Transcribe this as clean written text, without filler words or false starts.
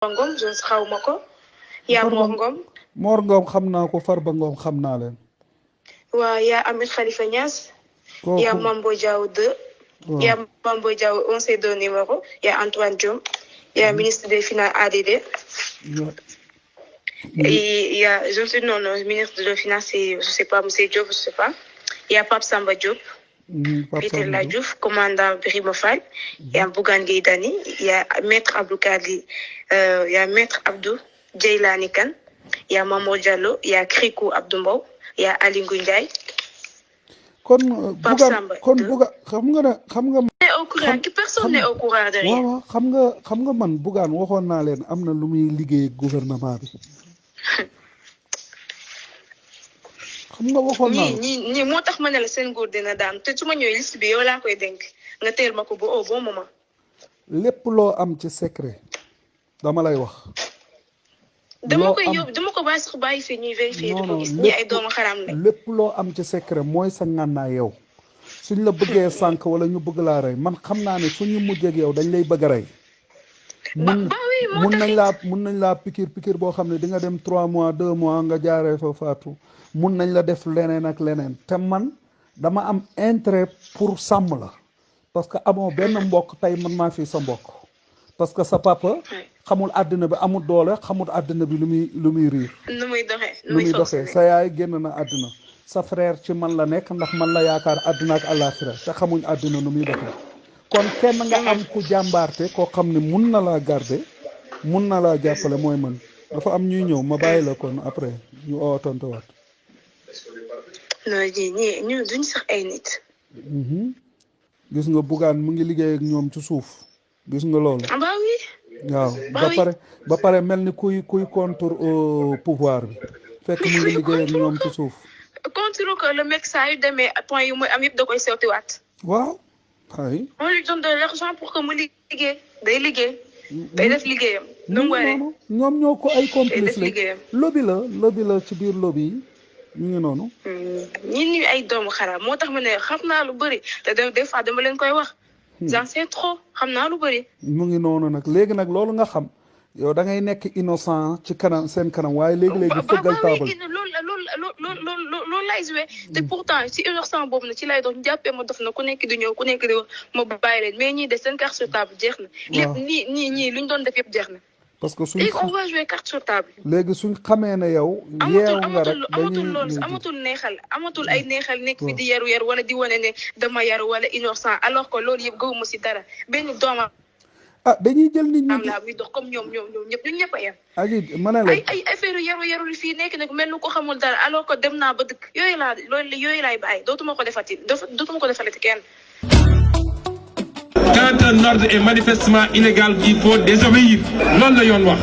Ngom je xaw ma ko. yaa Mor Ngom. Mor Ngom xam naa ko, Farba Ngom xam naa leen. waa yaa Ahmed Khalifa Niass. kooku yaa Mambo Diaw 2. waaw yaa Mambo Diaw on s'est donné numéro. yaa Antoine Diome. yaa ministre des finances ADD. Et il y a, je sais, non, ministre de Finances, je sais pas, M. Diop, je sais pas. Il y a Pape Samba Diop. Peter Ladjouf, commandant Brimofal. Il y a Bougane Gueye Dany. Il y a Maître Abdou Kadi. Il y a Maître Abdou Djeylani Kane. Il y a Mamour Diallo. Il y a Krikou Abdou Mbow. Il y a Ali Ndiaye. kon Bougane xam nga au courant que personne n'est au courant de rien. waaw xam nga man Bougane waxoon naa leen am na lu muy liggéey gouvernement bi. xam nga waxoon naa ñii moo tax ma ne la seen nguur dina daan te su ma ñëwee liste bi yow laa koy dénk nga teel ma ko ba au bon moment. lépp loo am ci secret dama lay wax. dama koy yóbbu dama ko bàyyi sax bàyyi fii ñuy vérifier di ko gis ñi ay doomu xaram lañ. lépp loo am ci secret mooy sa ngànnaay yow suñ la bëggee sànq wala ñu bëgg laa rey man xam naa ne suñu mujjee ak yow dañ lay bëgg a rey. mun nañ laa pikir boo xam ne di nga dem 3 mois 2 mois nga jaaree fa faatu mun nañ la def leneen ak leneen te man dama am intérêt pour sàmm la parce que amoo benn mbokk tey man maa fi sa mbokk parce que sa papa xamul àddina bi amul doole xamul àddina bi lu muy riir lu muy doxee sa yaay génn na àddina sa frère ci man la nekk ndax man la yaakaar àddina ak àllaaxira te xamuñ àddina nu muy doxee kon kenn nga am ku jàmbaarte koo xam ne mun na laa garder mun na laa jàppale mooy man dafa am ñuy ñëw ma bàyyi la kon après ñu oo tontuwaat. non ñii ñu duñ sax ay nit. gis nga Bougane mu ngi liggéey ak ñoom ci suuf gis nga loolu. ah bah oui. waaw ba pare mel ni kuy contre pouvoir bi fekk mu ngi liggéey ak ñoom ci suuf. contre que le mec saa yu demee point yu muy am yëpp da koy sewtiwaat. waaw. ay on lui donne de l'argent pour que mu liggéey day liggéey. day def liggéeyam. nu mu waree ñoom ñoo ko ay complice liggéeyam. lobby la ci biir lobby yi ñu ngi noonu. ñi ay doomu xaraam moo tax ma ne xam naa lu bëri te des fois dama leen koy wax. j'en sais trop xam naa lu bëri. mu ngi noonu nag léegi nag loolu nga xam yow da ngay nekk innocent ci kanam seen kanam waaye léegi fëggal taabal. loolu lay joué te pourtant ci innocent boobu na ci lay dox ñu jàppee ma dof na ku nekk di ñëw ku nekk di wax ma bàyyi leen mais ñii de seen carte sur table jeex na. lépp ñii luñ doon def yëpp jeex na. parce que léegi on va jouer carte sur table. léegi suñ xamee ne yow. yeewu nga rek amatul loolu amatul ay neexal nekk fi di yaru wala di wane ne dama yaru wala innocent alors que loolu yëpp gëwuma si dara benn doomam. dañuy jël nit ñi. am naa muy dox comme ñoom ñëpp ñun ñëpp a yem. aji ma ne la ay affaire yaru fii nekk nag mel ni ko xamul dara alors que dem naa ba dëkk yooyu laay bàyyi dootuma ko defati kenn. Quand un ordre est manifestement illégal, il faut désobéir loolu la yoon wax.